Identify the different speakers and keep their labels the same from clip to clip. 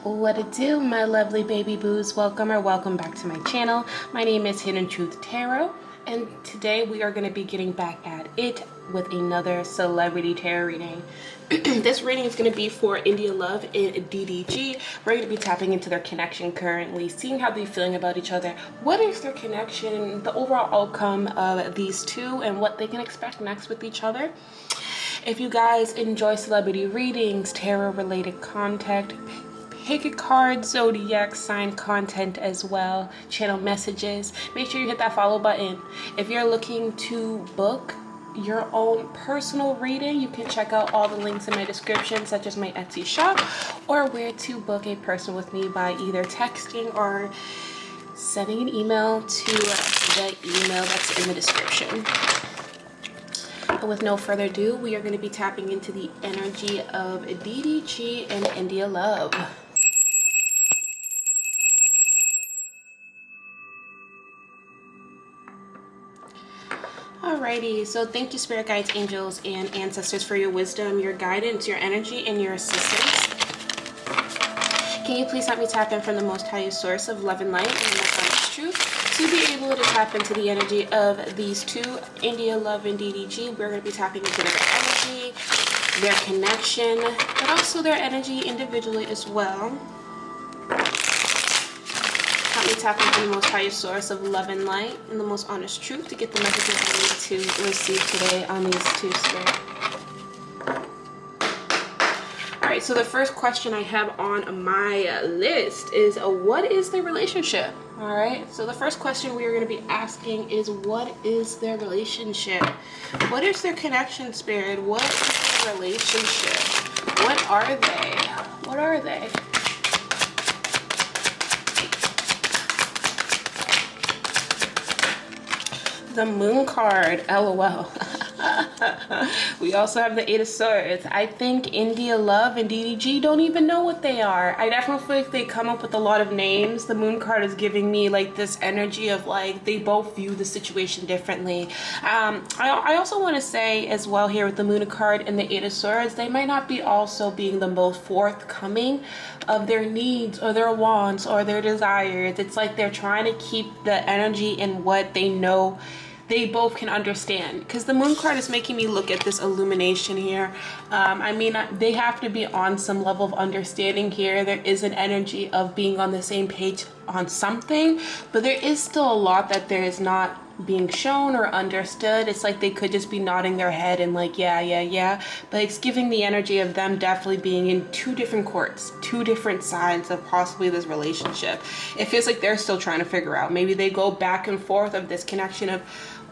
Speaker 1: What it do, my lovely baby boos? Welcome back to my channel. My name is Hidden Truth Tarot, and today we are going to be getting back at it with another celebrity tarot reading. This reading is going to be for India Love and DDG. We're going to be tapping into their connection currently, seeing how they're feeling about each other. What is their connection, the overall outcome of these two, and what they can expect next with each other. If you guys enjoy celebrity readings, tarot related content, pick a card, zodiac sign content as well, channel messages, make sure you hit that follow button. If you're looking to book your own personal reading, you can check out all the links in my description, such as my Etsy shop, or where to book a person with me by either texting or sending an email to the email that's in the description. But with no further ado, we are going to be tapping into the energy of DDG and India Love. Alrighty, so thank you, spirit guides, angels, and ancestors for your wisdom, your guidance, your energy, and your assistance. Can you please help me tap in from the most highest source of love and light and the most honest truth to be able to tap into the energy of these two, India Love and DDG? We're going to be tapping into their energy, their connection, but also their energy individually as well. Help me tap into the most highest source of love and light and the most honest truth to get the messages I need to receive today on these two spirits. Alright, so the first question I have on my list is, what is their relationship? Alright, so the first question we are going to be asking is, what is their relationship? What is their connection, spirit? What is their relationship? What are they? What are they? The Moon card, LOL. We also have the Eight of Swords. I think India Love and DDG don't even know what they are. I definitely feel like they come up with a lot of names. The Moon card is giving me like this energy of like they both view the situation differently. I also want to say as well here with the Moon card and the Eight of Swords, they might not be also being the most forthcoming of their needs or their wants or their desires. It's like they're trying to keep the energy in what they know they both can understand, because the Moon card is making me look at this illumination here. I mean, they have to be on some level of understanding here. There is an energy of being on the same page on something, but there is still a lot that there is not being shown or understood. It's like they could just be nodding their head and like yeah, but it's giving the energy of them definitely being in two different courts, two different sides of possibly this relationship. It feels like they're still trying to figure out. Maybe they go back and forth of this connection of,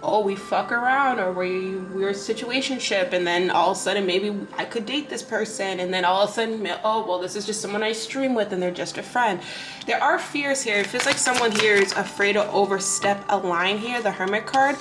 Speaker 1: oh, we fuck around, or we're a situationship, and then all of a sudden maybe I could date this person, and then all of a sudden, oh, well, this is just someone I stream with and they're just a friend. There are fears here. It feels like someone here is afraid to overstep a line here, the Hermit card.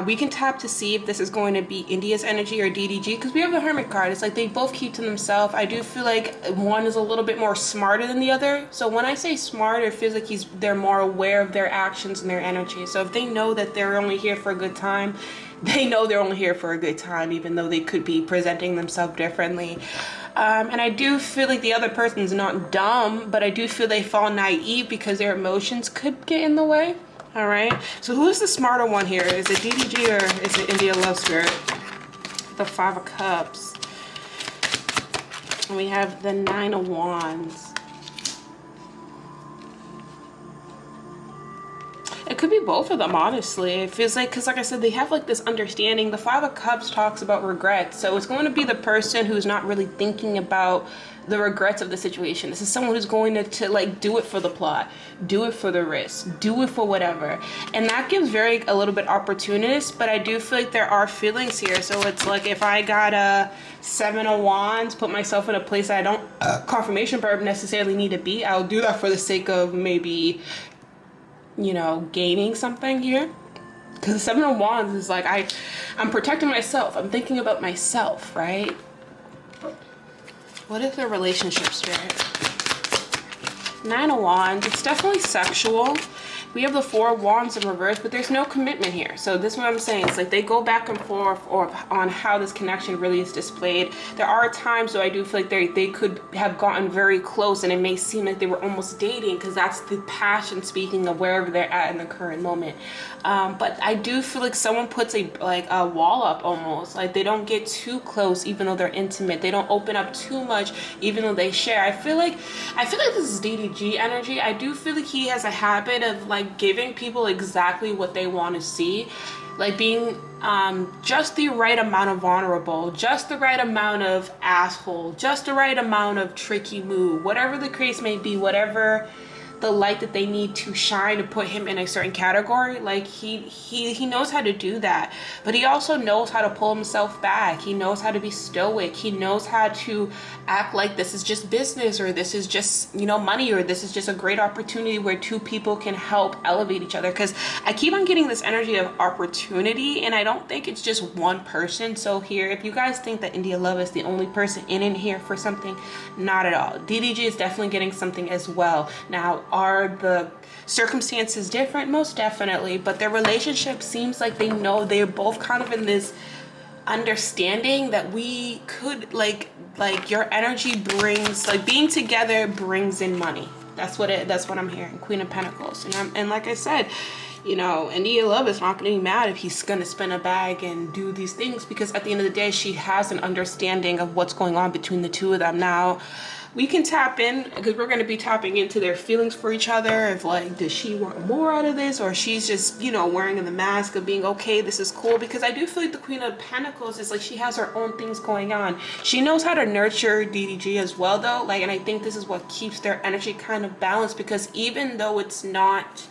Speaker 1: We can tap to see if this is going to be India's energy or DDG, because we have the Hermit card. It's like they both keep to themselves. I do feel like one is a little bit more smarter than the other. So when I say smarter, it feels like they're more aware of their actions and their energy. So if they know that they're only here for a good time, they know they're only here for a good time, even though they could be presenting themselves differently. And I do feel like the other person's not dumb, but I do feel they fall naive because their emotions could get in the way. All right, so who is the smarter one here? Is it DDG or is it India Love spirit? The Five of Cups. And we have the Nine of Wands. It could be both of them, honestly. It feels like, because like I said, they have like this understanding. The Five of Cups talks about regrets. So it's going to be the person who's not really thinking about the regrets of the situation. This is someone who's going to like do it for the plot, do it for the risk, do it for whatever. And that gives a little bit opportunist, but I do feel like there are feelings here. So it's like if I got a Seven of Wands, put myself in a place that I don't confirmation verb necessarily need to be, I'll do that for the sake of maybe, you know, gaining something here. Because the Seven of Wands is like I'm protecting myself. I'm thinking about myself, right? What is their relationship, spirit? Nine of Wands. It's definitely sexual. we have the Four of Wands in reverse, but there's no commitment here. So this is what I'm saying. It's like they go back and forth on how this connection really is displayed. There are times though I do feel like they could have gotten very close, and it may seem like they were almost dating, because that's the passion speaking of wherever they're at in the current moment. But I do feel like someone puts a wall up almost. Like they don't get too close even though they're intimate. They don't open up too much even though they share. I feel like this is DDG energy. I do feel like he has a habit of like giving people exactly what they want to see, like being just the right amount of vulnerable, just the right amount of asshole, just the right amount of tricky move, whatever the case may be, whatever the light that they need to shine to put him in a certain category. Like he knows how to do that, but he also knows how to pull himself back. He knows how to be stoic. He knows how to act like this is just business, or this is just, you know, money, or this is just a great opportunity where two people can help elevate each other. Because I keep on getting this energy of opportunity, and I don't think it's just one person. So here, if you guys think that India Love is the only person in here for something, not at all. DDG is definitely getting something as well. Now, are the circumstances different? Most definitely, but their relationship seems like they know they're both kind of in this understanding that we could like your energy brings, like being together brings in money. That's what I'm hearing. Queen of Pentacles. And like I said, you know, India Love is not going to be mad if he's going to spin a bag and do these things, because at the end of the day, she has an understanding of what's going on between the two of them. Now, we can tap in, because we're going to be tapping into their feelings for each other. If like, does she want more out of this, or she's just, you know, wearing the mask of being okay, this is cool. Because I do feel like the Queen of Pentacles is like, she has her own things going on. She knows how to nurture DDG as well though. Like, and I think this is what keeps their energy kind of balanced, because even though it's not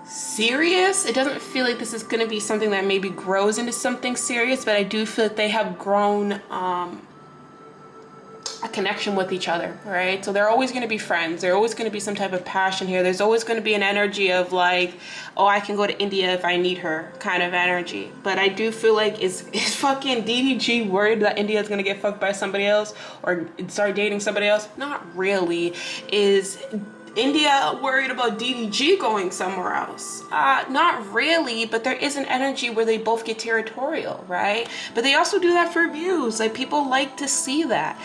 Speaker 1: serious, it doesn't feel like this is going to be something that maybe grows into something serious, but I do feel like they have grown a connection with each other, right? So they're always going to be friends. There's always going to be some type of passion here. There's always going to be an energy of like, oh, I can go to India if I need her kind of energy. But I do feel like is fucking DDG worried that India is going to get fucked by somebody else or start dating somebody else? Not really. Is India worried about DDG going somewhere else? Not really, but there is an energy where they both get territorial, right? But they also do that for views. Like, people like to see that.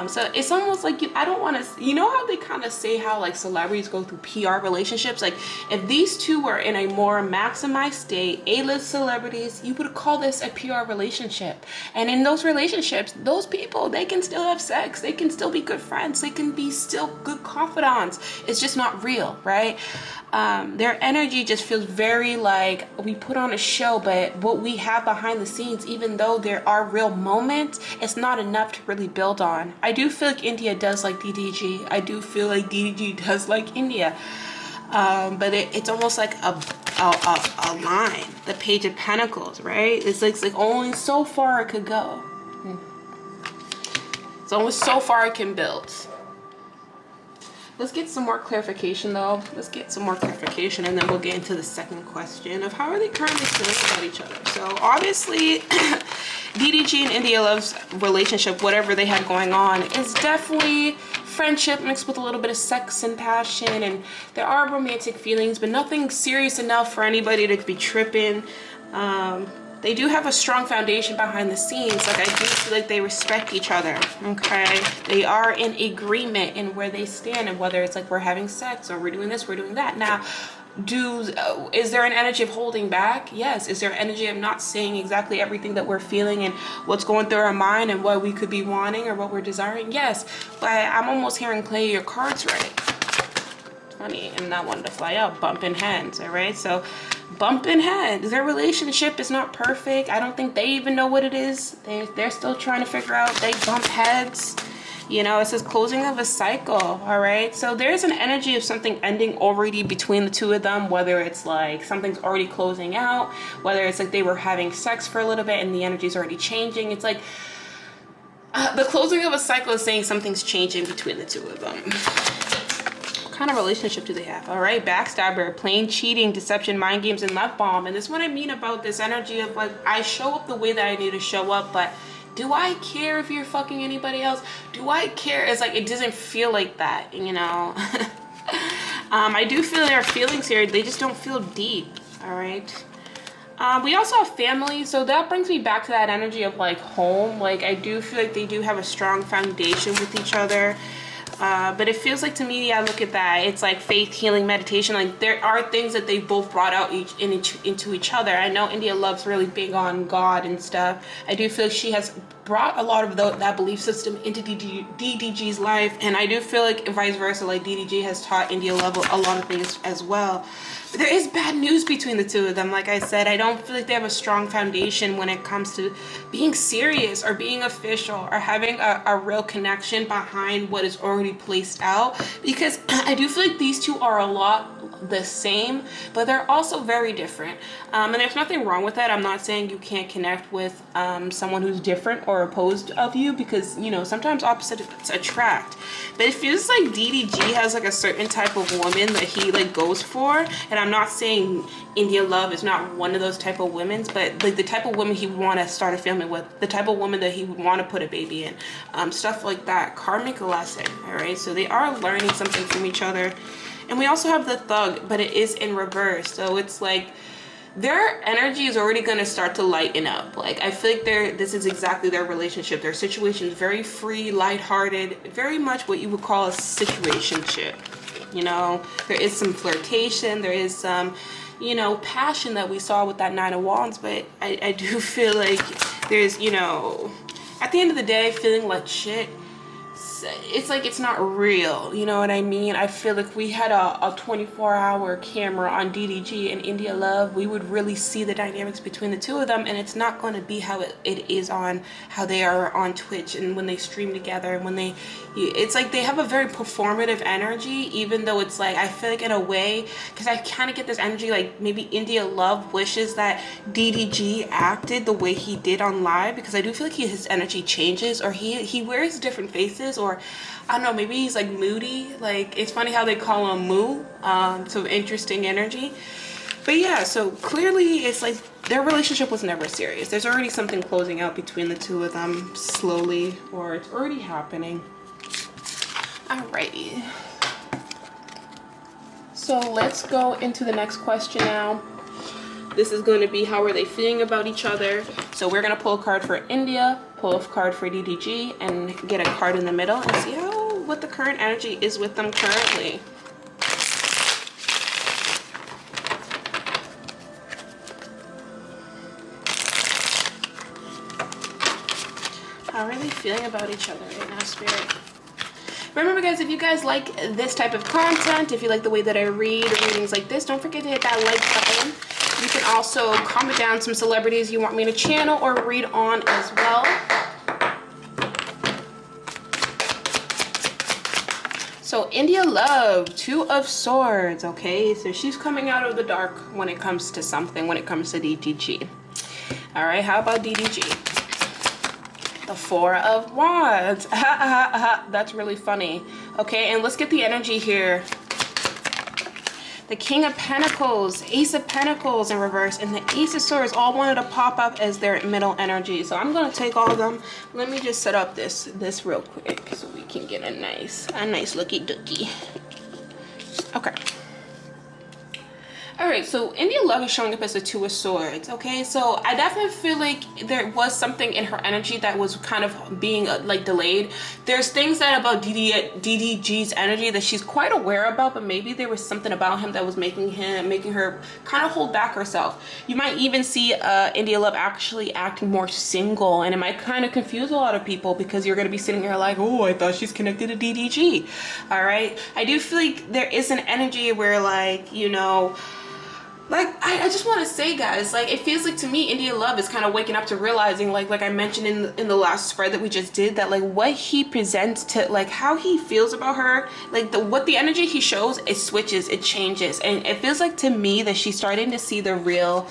Speaker 1: So it's almost like, I don't want to, you know how they kind of say how like celebrities go through PR relationships? Like, if these two were in a more maximized state, A-list celebrities, you would call this a PR relationship. And in those relationships, those people, they can still have sex. They can still be good friends. They can be still good confidants. It's just not real, right? Their energy just feels very like we put on a show, but what we have behind the scenes, even though there are real moments, it's not enough to really build on. I do feel like India does like DDG. I do feel like DDG does like India. But it's almost like a line, the Page of Pentacles, right? It's like only so far it could go. It's only so far it can build. Let's get some more clarification though. Let's get some more clarification, and then we'll get into the second question of how are they currently feeling about each other. So obviously DDG and India Love's relationship, whatever they had going on, is definitely friendship mixed with a little bit of sex and passion, and there are romantic feelings, but nothing serious enough for anybody to be tripping. They do have a strong foundation behind the scenes. Like, I do feel like they respect each other, okay? They are in agreement in where they stand, and whether it's like we're having sex or we're doing this, we're doing that. Now, is there an energy of holding back? Yes. Is there an energy of not saying exactly everything that we're feeling and what's going through our mind and what we could be wanting or what we're desiring? Yes. But I'm almost hearing play your cards right. Funny, and not wanting to fly out, bumping heads, all right? So bumping heads, their relationship is not perfect. I don't think they even know what it is. They're still trying to figure out. They bump heads. You know, it says closing of a cycle, all right? So there's an energy of something ending already between the two of them, whether it's like something's already closing out, whether it's like they were having sex for a little bit and the energy's already changing. It's like the closing of a cycle is saying something's changing between the two of them. What kind of relationship do they have? All right, backstabber, plain cheating, deception, mind games, and love bomb. And this is what I mean about this energy of like, I show up the way that I need to show up, but do I care if you're fucking anybody else? Do I care? It's like, it doesn't feel like that, you know? I do feel there are feelings here. They just don't feel deep. All right. We also have family, so that brings me back to that energy of like home. Like I do feel like they do have a strong foundation with each other. But it feels like to me, I look at that, it's like faith, healing, meditation. Like there are things that they both brought out into each other. I know India Love's really big on God and stuff. I do feel like she has brought a lot of that belief system into DDG's life, and I do feel like vice versa, like DDG has taught India Love a lot of things as well. But there is bad news between the two of them. Like I said, I don't feel like they have a strong foundation when it comes to being serious or being official or having a real connection behind what is already placed out, because I do feel like these two are a lot the same, but they're also very different, and there's nothing wrong with that. I'm not saying you can't connect with someone who's different or opposed of you, because you know sometimes opposites attract. But it feels like DDG has like a certain type of woman that he like goes for, and I'm not saying India Love is not one of those type of women, but like the type of woman he would want to start a family with, the type of woman that he would want to put a baby in, stuff like that. Karmic lesson. All right, so they are learning something from each other. And we also have the Thug, but it is in reverse. So it's like their energy is already going to start to lighten up. Like I feel like this is exactly their relationship. Their situation is very free, lighthearted, very much what you would call a situationship. You know, there is some flirtation, there is some, you know, passion that we saw with that Nine of Wands, but I do feel like there's, you know, at the end of the day, feeling like shit. It's like it's not real, you know what I mean? I feel like we had a 24-hour camera on DDG and India Love, we would really see the dynamics between the two of them, and it's not going to be how it is on how they are on Twitch and when they stream together, and when it's like they have a very performative energy, even though it's like I feel like in a way, because I kind of get this energy like maybe India Love wishes that DDG acted the way he did on live, because I do feel like his energy changes, or he wears different faces, or I don't know, maybe he's like moody. Like it's funny how they call him Moo, so interesting energy. But yeah, so clearly it's like their relationship was never serious. There's already something closing out between the two of them slowly, or it's already happening. Alrighty, so let's go into the next question now. This is going to be how are they feeling about each other. So we're going to pull a card for India, pull a card for DDG, and get a card in the middle and see what the current energy is with them currently. How are they feeling about each other right now, Spirit? Remember guys, if you guys like this type of content, if you like the way that I read or readings like this, don't forget to hit that like button. You can also comment down some celebrities you want me to channel or read on as well. So India Love, Two of Swords, okay? So she's coming out of the dark when it comes to something, when it comes to DDG. All right, how about DDG? The Four of Wands. That's really funny. Okay, and let's get the energy here. The King of Pentacles, Ace of Pentacles in reverse, and the Ace of Swords all wanted to pop up as their middle energy. So I'm going to take all of them. Let me just set up this real quick so we can get a nice looky dookie. Okay. All right, so India Love is showing up as a Two of Swords, okay? So I definitely feel like there was something in her energy that was kind of being like delayed. There's things that about DDG's energy that she's quite aware about, but maybe there was something about him that was making her kind of hold back herself. You might even see India Love actually acting more single, and it might kind of confuse a lot of people, because you're going to be sitting here like, oh, I thought she's connected to DDG. All right, I do feel like there is an energy where, like, you know, like I just want to say, guys, like it feels like to me India Love is kind of waking up to realizing, like I mentioned in the last spread that we just did, that like what he presents to, like how he feels about her, like what the energy he shows, it switches, it changes, and it feels like to me that she's starting to see the real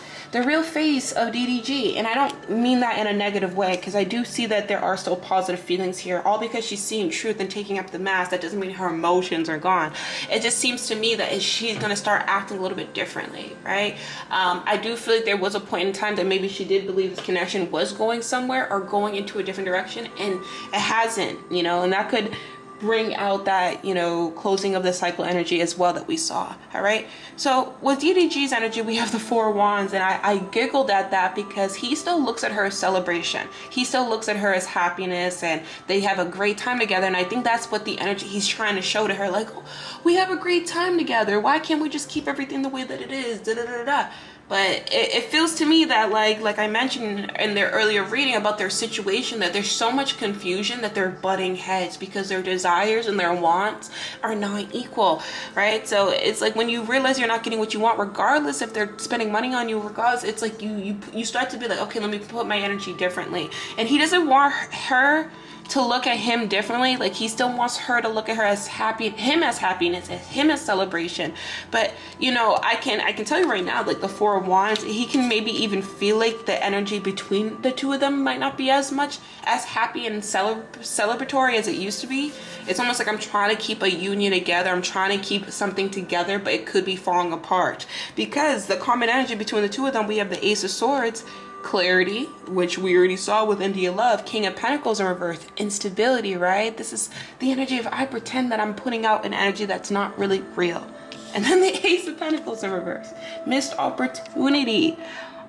Speaker 1: face of DDG. And I don't mean that in a negative way, because I do see that there are still positive feelings here, all because she's seeing truth and taking up the mask. That doesn't mean her emotions are gone. It just seems to me that she's going to start acting a little bit differently, right? I do feel like there was a point in time that maybe she did believe this connection was going somewhere or going into a different direction, and it hasn't, you know, and that could bring out that, you know, closing of the cycle energy as well that we saw. All right. So with DDG's energy, we have the Four of Wands, and I giggled at that because he still looks at her as celebration. He still looks at her as happiness, and they have a great time together. And I think that's what the energy he's trying to show to her, like, oh, we have a great time together. Why can't we just keep everything the way that it is? Da, da, da, da. But it feels to me that like I mentioned in their earlier reading about their situation, that there's so much confusion that they're butting heads because their desires and their wants are not equal, right? So it's like when you realize you're not getting what you want, regardless if they're spending money on you, regardless, it's like you start to be like, okay, let me put my energy differently. And he doesn't want her to look at him differently. Like, he still wants her to look at her as happy, him as happiness, as him as celebration. But you know, I can tell you right now, like the Four of Wands, he can maybe even feel like the energy between the two of them might not be as much as happy and celebratory as it used to be. It's almost like I'm trying to keep a union together, I'm trying to keep something together, but it could be falling apart because the common energy between the two of them, we have the Ace of Swords, clarity, which we already saw with India Love, King of Pentacles in reverse, instability, right? This is the energy of I pretend that I'm putting out an energy that's not really real. And then the Ace of Pentacles in reverse, missed opportunity,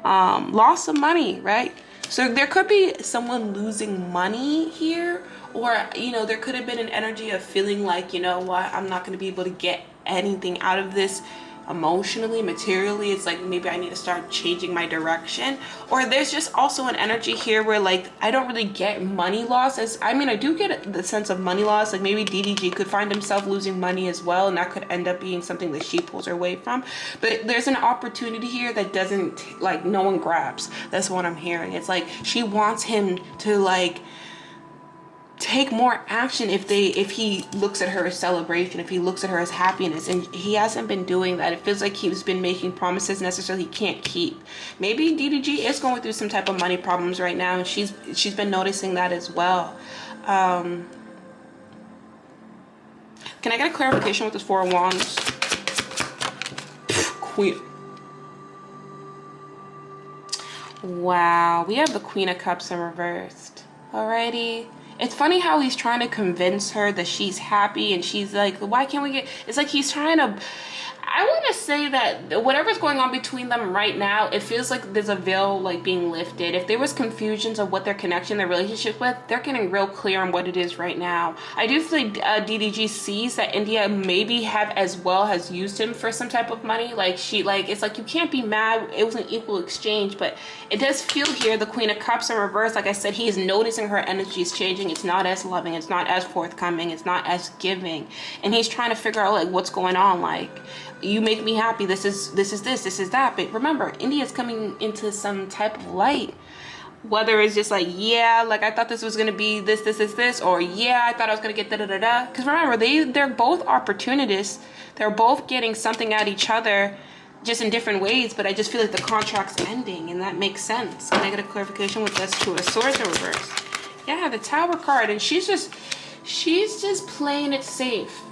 Speaker 1: loss of money, right? So there could be someone losing money here, or, you know, there could have been an energy of feeling like, you know what, I'm not going to be able to get anything out of this emotionally, materially. It's like maybe I need to start changing my direction. Or there's just also an energy here where like I don't really get money loss, as I mean I do get the sense of money loss, like maybe DDG could find himself losing money as well, and that could end up being something that she pulls her away from. But there's an opportunity here that doesn't, like, no one grabs. That's what I'm hearing. It's like she wants him to like take more action if he looks at her as celebration, if he looks at her as happiness, and he hasn't been doing that. It feels like he's been making promises necessarily he can't keep. Maybe DDG is going through some type of money problems right now, and she's been noticing that as well. Can I get a clarification with this Four of Wands? Queen. Wow, we have the Queen of Cups in reversed. Alrighty. It's funny how he's trying to convince her that she's happy, and she's like, why can't we get, it's like he's trying to, I want to say that whatever's going on between them right now, it feels like there's a veil like being lifted. If there was confusions of what their connection, their relationship with, they're getting real clear on what it is right now. I do feel like DDG sees that India maybe has used him for some type of money. Like it's like you can't be mad. It was an equal exchange, but it does feel here the Queen of Cups in reverse. Like I said, he is noticing her energy is changing. It's not as loving. It's not as forthcoming. It's not as giving. And he's trying to figure out like what's going on. Like, you make me happy. This is that. But remember, India's coming into some type of light. Whether it's just like, yeah, like I thought this was gonna be this, or yeah, I thought I was gonna get da. Because remember, they're both opportunists. They're both getting something at each other, just in different ways. But I just feel like the contract's ending, and that makes sense. Can I get a clarification with this Two of Swords in reverse? Yeah, the Tower card, and she's just playing it safe.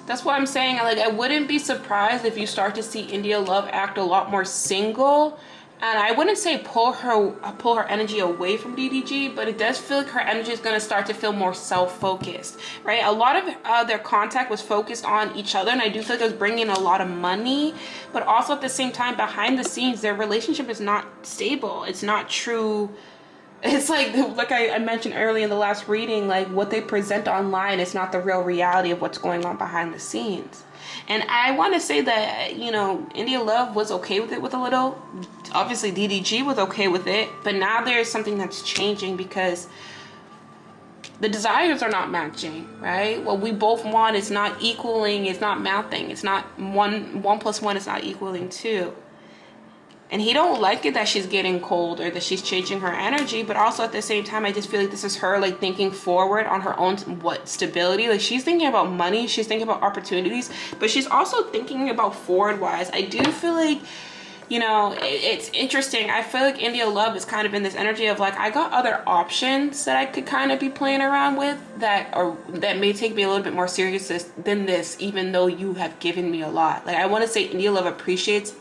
Speaker 1: That's what I'm saying. Like, I wouldn't be surprised if you start to see India Love act a lot more single. And I wouldn't say pull her energy away from DDG, but it does feel like her energy is going to start to feel more self-focused, right? A lot of their contact was focused on each other, and I do feel like it was bringing a lot of money. But also at the same time, behind the scenes, their relationship is not stable. It's not true. It's like I mentioned earlier in the last reading, like what they present online is not the real reality of what's going on behind the scenes. And I want to say that, you know, India Love was okay with it with a little. Obviously, DDG was okay with it. But now there is something that's changing because the desires are not matching, right? What we both want is not equaling, it's not mathing. It's not one plus one is not equaling two. And he don't like it that she's getting cold or that she's changing her energy, but also at the same time, I just feel like this is her like thinking forward on her own stability. Like, she's thinking about money, she's thinking about opportunities, but she's also thinking about forward wise. I do feel like, you know, it's interesting. I feel like India Love is kind of in this energy of like, I got other options that I could kind of be playing around with that may take me a little bit more serious than this, even though you have given me a lot. Like, I want to say India Love appreciates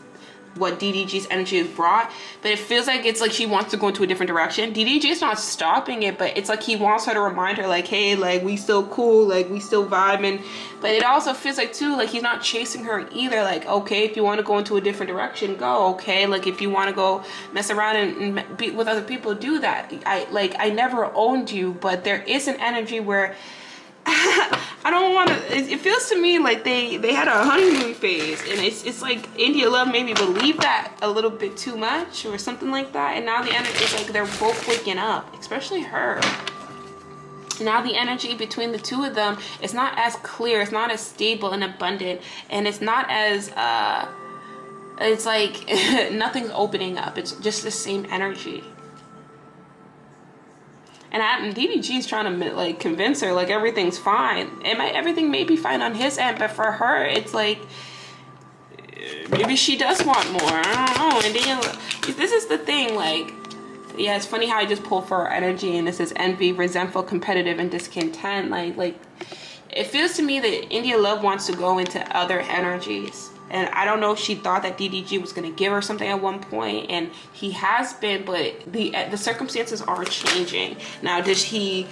Speaker 1: what DDG's energy has brought, but it feels like it's like she wants to go into a different direction. DDG's not stopping it, but it's like he wants her to remind her like, hey, like we still cool, like we still vibing. But it also feels like too, like he's not chasing her either. Like, okay, if you want to go into a different direction, go. Okay, like if you want to go mess around and be with other people, do that. I never owned you, but there is an energy where I don't want to. It feels to me like they had a honeymoon phase, and it's like India Love made me believe that a little bit too much or something like that. And now the energy is like they're both waking up, especially her. Now the energy between the two of them is not as clear, it's not as stable and abundant, and it's not as it's like nothing's opening up. It's just the same energy. And DDG is trying to like convince her like everything's fine. Everything may be fine on his end, but for her, it's like maybe she does want more. I don't know. And then this is the thing, like, yeah, it's funny how I just pulled for her energy, and this is envy, resentful, competitive, and discontent. Like it feels to me that India Love wants to go into other energies. And I don't know if she thought that DDG was going to give her something at one point, and he has been, but the circumstances are changing. Now, did she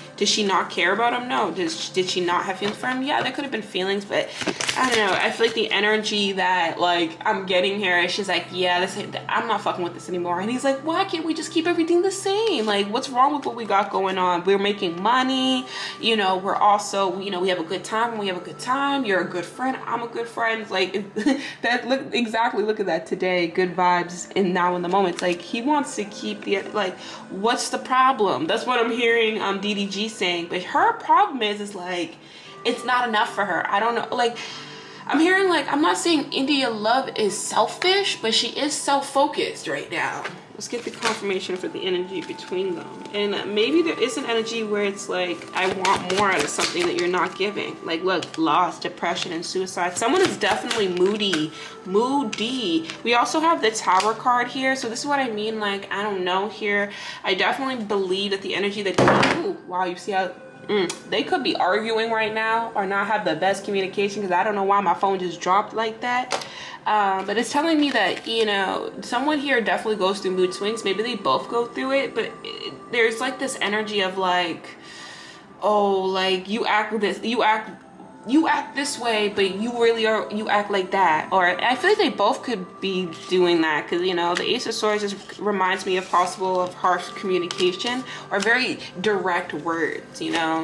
Speaker 1: not care about him? No. Did she not have feelings for him? Yeah, there could have been feelings, but I don't know. I feel like the energy that like I'm getting here, she's like, yeah, I'm not fucking with this anymore. And he's like, why can't we just keep everything the same? Like, what's wrong with what we got going on? We're making money, you know. We're also, you know, we have a good time. We have a good time. You're a good friend. I'm a good friend. Like. Look at that today, good vibes, and now in the moment. It's like he wants to keep the, like, what's the problem? That's what I'm hearing DDG saying. But her problem is like it's not enough for her. I don't know, like I'm hearing, like, I'm not saying India Love is selfish, but she is self-focused right now. Let's get the confirmation for the energy between them. And maybe there is an energy where it's like, I want more out of something that you're not giving. Like, look, loss, depression, and suicide. Someone is definitely moody. We also have the Tower card here. So this is what I mean. Like, I don't know here. I definitely believe that the energy that, ooh, wow, you see how they could be arguing right now or not have the best communication, because I don't know why my phone just dropped like that. But it's telling me that, you know, someone here definitely goes through mood swings. Maybe they both go through it, but there's like this energy of like, oh, like you act this way, but you act like that. Or I feel like they both could be doing that, because, you know, the Ace of Swords just reminds me of possible of harsh communication or very direct words, you know.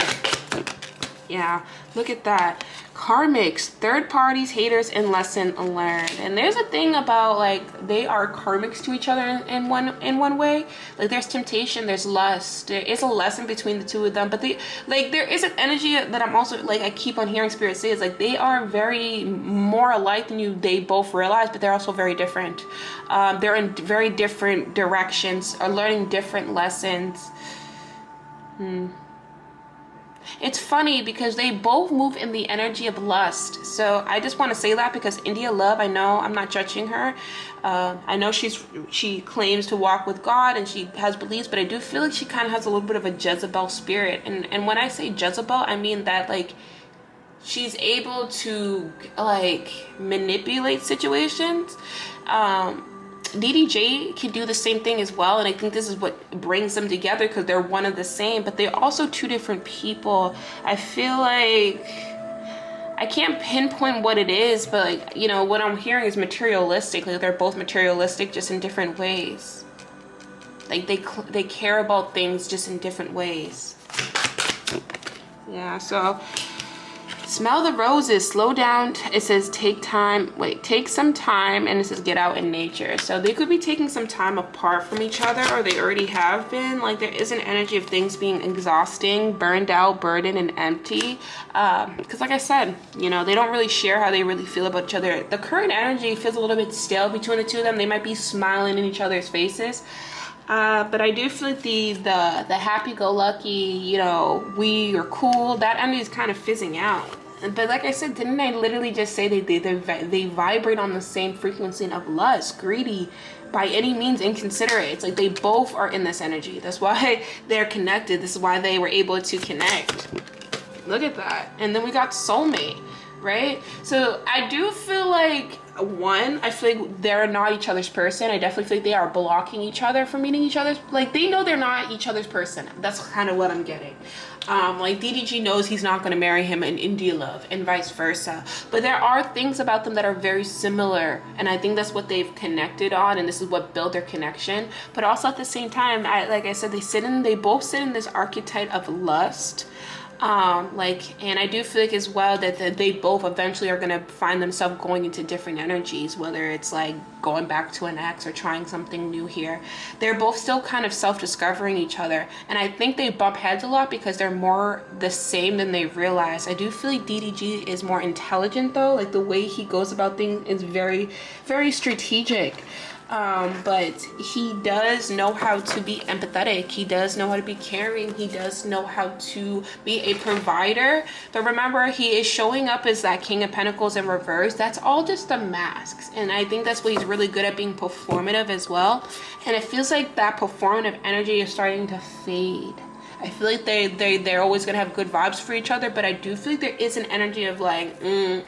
Speaker 1: Yeah, look at that. Karmics, third parties, haters, and lesson learned. And there's a thing about, like, they are karmics to each other in one way. Like, there's temptation, there's lust, there is a lesson between the two of them. But they, like, there is an energy that I'm also, like, I keep on hearing Spirit say, is like they are very more alike than they both realize, but they're also very different. They're in very different directions, are learning different lessons. It's funny because they both move in the energy of lust. So I just want to say that, because India Love, I know I'm not judging her. I know she claims to walk with God and she has beliefs, but I do feel like she kind of has a little bit of a Jezebel spirit. And when I say Jezebel, I mean that, like, she's able to, like, manipulate situations. DDJ can do the same thing as well, and I think this is what brings them together, because they're one and the same, but they're also two different people. I feel like I can't pinpoint what it is, but, like, you know, what I'm hearing is materialistic. Like, they're both materialistic, just in different ways. Like, they care about things just in different ways. Yeah, so smell the roses, slow down. It says take some time, and it says get out in nature. So they could be taking some time apart from each other, or they already have been. Like, there is an energy of things being exhausting, burned out, burdened, and empty. Because like I said, you know, they don't really share how they really feel about each other. The current energy feels a little bit stale between the two of them. They might be smiling in each other's faces. But I do feel like the happy-go-lucky, you know, we are cool, that energy is kind of fizzing out. But like I said, didn't I literally just say they vibrate on the same frequency of lust, greedy, by any means inconsiderate? It's like they both are in this energy. That's why they're connected. This is why they were able to connect. Look at that. And then we got soulmate. right? So I do feel like, one, I feel like they're not each other's person. I definitely feel like they are blocking each other from meeting each other's, like they know they're not each other's person. That's kind of what I'm getting. Like DDG knows he's not going to marry him in India Love and vice versa. But there are things about them that are very similar. And I think that's what they've connected on. And this is what built their connection. But also at the same time, like I said, they both sit in this archetype of lust. And I do feel like as well that they both eventually are going to find themselves going into different energies, whether it's like going back to an ex or trying something new here. They're both still kind of self-discovering each other, and I think they bump heads a lot because they're more the same than they realize. I do feel like DDG is more intelligent though, like the way he goes about things is very, very strategic. But he does know how to be empathetic. He does know how to be caring. He does know how to be a provider. But remember, he is showing up as that King of Pentacles in reverse. That's all just the masks. And I think that's what he's really good at, being performative as well. And it feels like that performative energy is starting to fade. I feel like they're always gonna have good vibes for each other, but I do feel like there is an energy of like, I'm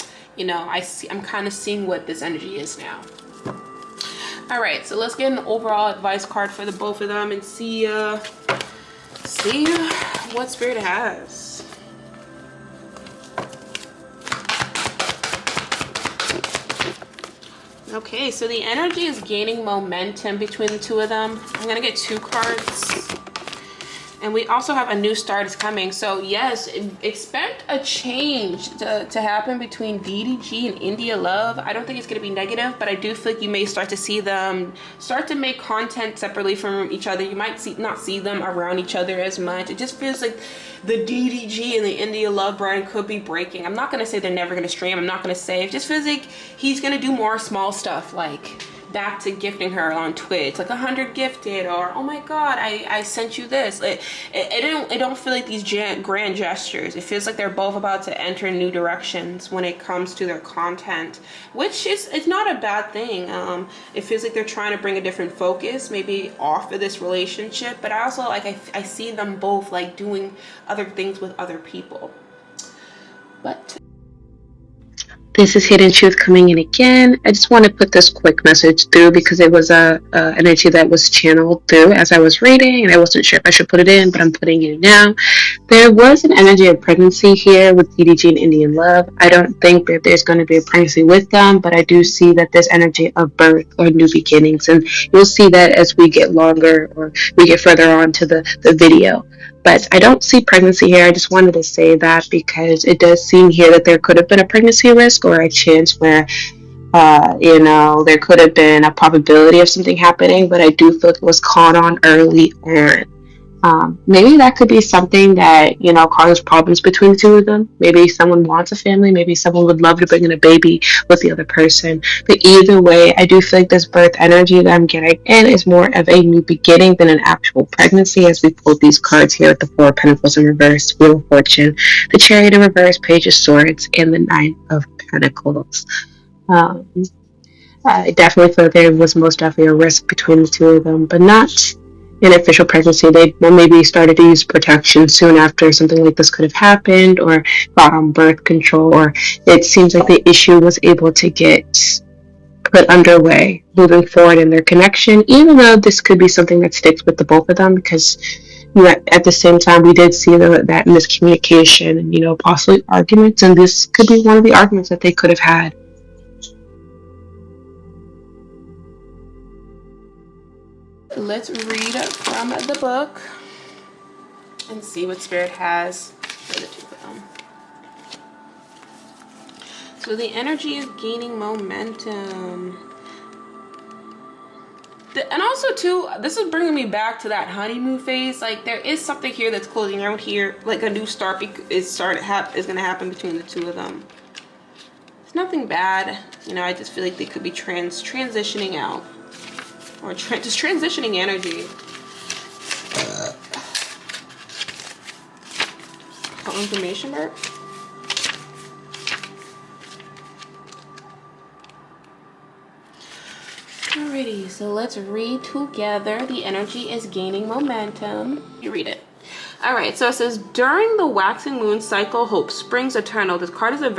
Speaker 1: kind of seeing what this energy is now. All right, so let's get an overall advice card for the both of them and see what Spirit has. Okay, so the energy is gaining momentum between the two of them. I'm gonna get 2 cards. And we also have a new start is coming. So yes, expect a change to happen between DDG and India Love. I don't think it's going to be negative, but I do feel like you may start to see them start to make content separately from each other. You might not see them around each other as much. It just feels like the DDG and the India Love brand could be breaking. I'm not going to say they're never going to stream. I'm not going to say. It just feels like he's going to do more small stuff, like back to gifting her on Twitch, like 100 gifted, or oh my god, I sent you this. It don't feel like these grand gestures. It feels like they're both about to enter new directions when it comes to their content, which is, it's not a bad thing. It feels like they're trying to bring a different focus maybe off of this relationship, but I also like I see them both like doing other things with other people. But
Speaker 2: this is Hidden Truth coming in again. I just want to put this quick message through because it was a energy that was channeled through as I was reading, and I wasn't sure if I should put it in, but I'm putting it in now. There was an energy of pregnancy here with DDG and Indian Love. I don't think that there's going to be a pregnancy with them, but I do see that there's energy of birth or new beginnings, and you'll see that as we get longer or we get further on to the video. But I don't see pregnancy here. I just wanted to say that because it does seem here that there could have been a pregnancy risk or a chance where, there could have been a probability of something happening, but I do feel like it was caught on early on. Maybe that could be something that, causes problems between the two of them. Maybe someone wants a family. Maybe someone would love to bring in a baby with the other person. But either way, I do feel like this birth energy that I'm getting in is more of a new beginning than an actual pregnancy, as we pulled these cards here with the 4 of Pentacles in reverse, Wheel of Fortune, the Chariot in reverse, Page of Swords, and the 9 of Pentacles. I definitely feel like there was most definitely a risk between the two of them, but not an official pregnancy. They maybe started to use protection soon after something like this could have happened, or got on birth control, or it seems like the issue was able to get put underway moving forward in their connection, even though this could be something that sticks with the both of them, because at the same time we did see that miscommunication and possibly arguments, and this could be one of the arguments that they could have had.
Speaker 1: let's read from the book and see what Spirit has for the two of them. So the energy is gaining momentum. And also too, this is bringing me back to that honeymoon phase. Like there is something here that's closing out here, like a new start is going to happen between the two of them. It's nothing bad, I just feel like they could be transitioning out, or just transitioning energy. Confirmation mark. Alrighty, so let's read together. The energy is gaining momentum. You read it. All right, so it says, during the waxing moon cycle, hope springs eternal. This card is a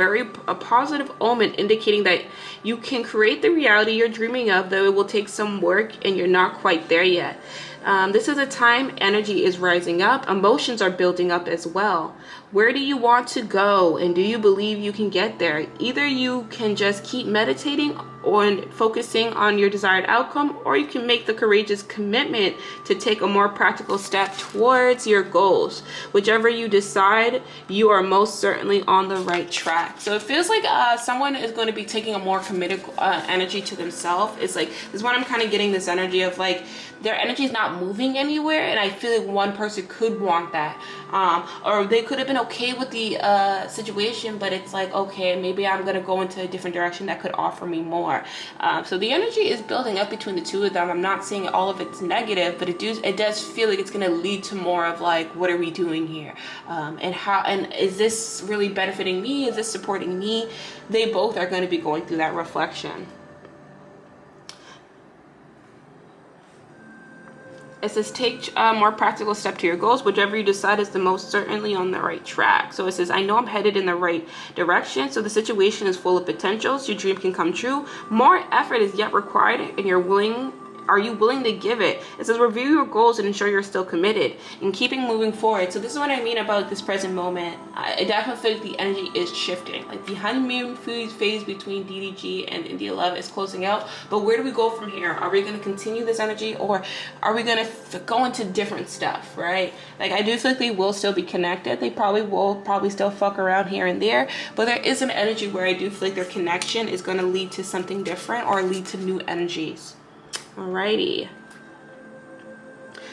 Speaker 1: positive omen, indicating that you can create the reality you're dreaming of, though it will take some work and you're not quite there yet. This is a time energy is rising up. Emotions are building up as well. Where do you want to go, and do you believe you can get there? Either you can just keep meditating on focusing on your desired outcome, or you can make the courageous commitment to take a more practical step towards your goals. Whichever you decide, you are most certainly on the right track. So it feels like someone is going to be taking a more committed energy to themselves. It's like, this is what I'm kind of getting, this energy of like their energy is not moving anywhere, and I feel like one person could want that, or they could have been okay with the situation, but it's like, okay, maybe I'm gonna go into a different direction that could offer me more. So the energy is building up between the two of them. I'm not saying all of it's negative, but it does feel like it's gonna lead to more of like, what are we doing here, and is this really benefiting me? Is this supporting me? They both are going to be going through that reflection. It says, take a more practical step to your goals. Whichever you decide is the most certainly on the right track. So it says, I know I'm headed in the right direction. So the situation is full of potentials. Your dream can come true. More effort is yet required, and are you willing to give it? It says, review your goals and ensure you're still committed and keeping moving forward. So this is what I mean about this present moment. I definitely feel like the energy is shifting. Like the honeymoon phase between DDG and India Love is closing out. But where do we go from here? Are we going to continue this energy, or are we going to go into different stuff, right? Like, I do feel like they will still be connected. They probably still fuck around here and there. But there is an energy where I do feel like their connection is going to lead to something different or lead to new energies. Alrighty.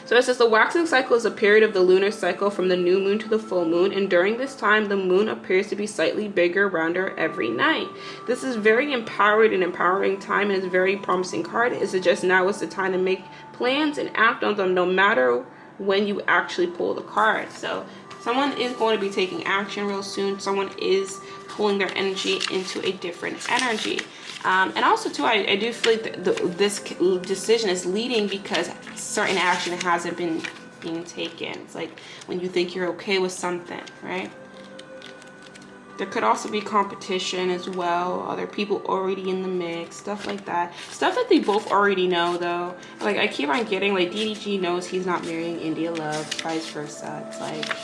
Speaker 1: So it says, the waxing cycle is a period of the lunar cycle from the new moon to the full moon, and during this time the moon appears to be slightly bigger, rounder every night. This is very empowering time, and it's a very promising card. It suggests now is the time to make plans and act on them, no matter when you actually pull the card. So someone is going to be taking action real soon. Someone is pulling their energy into a different energy. And also, too, I do feel like this decision is leading because certain action hasn't been being taken. It's like when you think you're okay with something, right? There could also be competition as well. Other people already in the mix, stuff like that. Stuff that they both already know, though. Like, I keep on getting, like, DDG knows he's not marrying India Love, vice versa. It's like,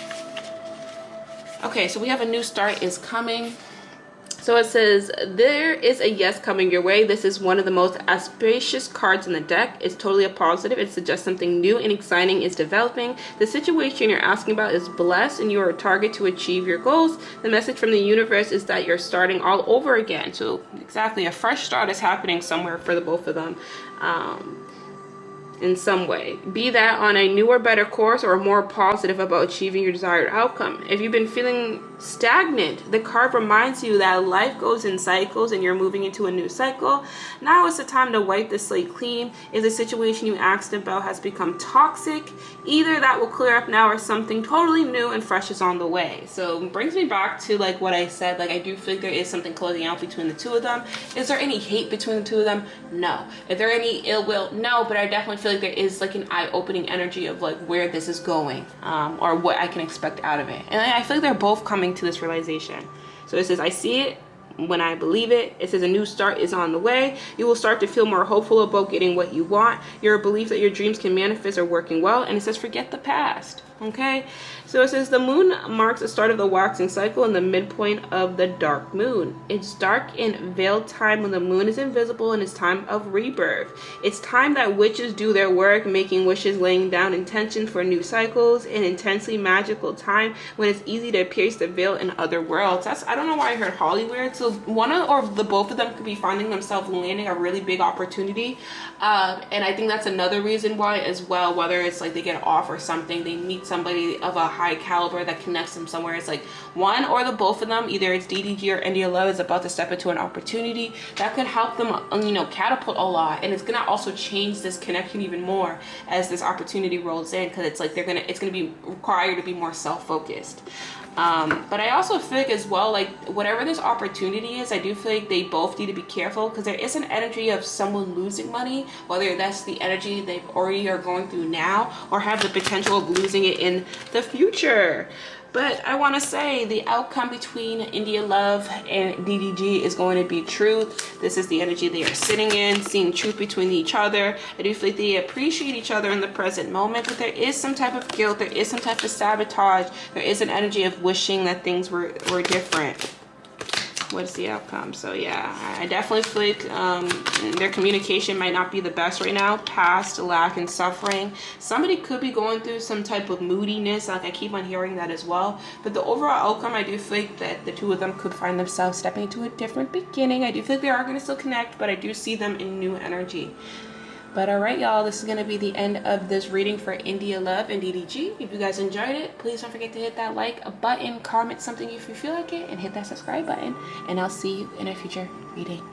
Speaker 1: okay, so we have a new start is coming. So it says, there is a yes coming your way. This is one of the most auspicious cards in the deck. It's totally a positive. It suggests something new and exciting is developing. The situation you're asking about is blessed, and you are a target to achieve your goals. The message from the universe is that you're starting all over again. So exactly, a fresh start is happening somewhere for the both of them. In some way, be that on a newer, better course, or more positive about achieving your desired outcome. If you've been feeling stagnant, the card reminds you that life goes in cycles and you're moving into a new cycle. Now is the time to wipe the slate clean. If the situation you asked about has become toxic, either that will clear up now or something totally new and fresh is on the way. So it brings me back to like what I said, like I do think there is something closing out between the two of them. Is there any hate between the two of them? No. Is there any ill will? No, but I definitely feel like there is like an eye-opening energy of like where this is going, or what I can expect out of it. And I feel like they're both coming to this realization. So it says, I see it when I believe it. It says a new start is on the way. You will start to feel more hopeful about getting what you want. Your belief that your dreams can manifest are working well. And it says, forget the past. Okay, so it says the moon marks the start of the waxing cycle and the midpoint of the dark moon. It's dark and veiled time when the moon is invisible, and it's time of rebirth. It's time that witches do their work, making wishes, laying down intentions for new cycles, an intensely magical time when it's easy to pierce the veil in other worlds. I don't know why I heard Hollywood. So both of them could be finding themselves landing a really big opportunity, and I think that's another reason why as well, whether it's like they get off or something, they meet somebody of a high caliber that connects them somewhere. It's like one or the both of them, either it's DDG or India Love, is about to step into an opportunity that could help them, catapult a lot, and it's gonna also change this connection even more as this opportunity rolls in, because it's like it's gonna be required to be more self-focused. But I also feel like as well, like whatever this opportunity is, I do feel like they both need to be careful, because there is an energy of someone losing money, whether that's the energy they've already are going through now or have the potential of losing it in the future. But I want to say the outcome between India Love and DDG is going to be truth. This is the energy they are sitting in, seeing truth between each other. I do feel like they appreciate each other in the present moment, but there is some type of guilt, there is some type of sabotage, there is an energy of wishing that things were different. What is the outcome? So yeah, I definitely feel like their communication might not be the best right now. Past, lack, and suffering. Somebody could be going through some type of moodiness. Like I keep on hearing that as well. But the overall outcome, I do feel like that the two of them could find themselves stepping into a different beginning. I do feel like they are going to still connect, but I do see them in new energy. But all right, y'all, this is going to be the end of this reading for India Love and DDG. If you guys enjoyed it, please don't forget to hit that like button, comment something if you feel like it, and hit that subscribe button. And I'll see you in a future reading.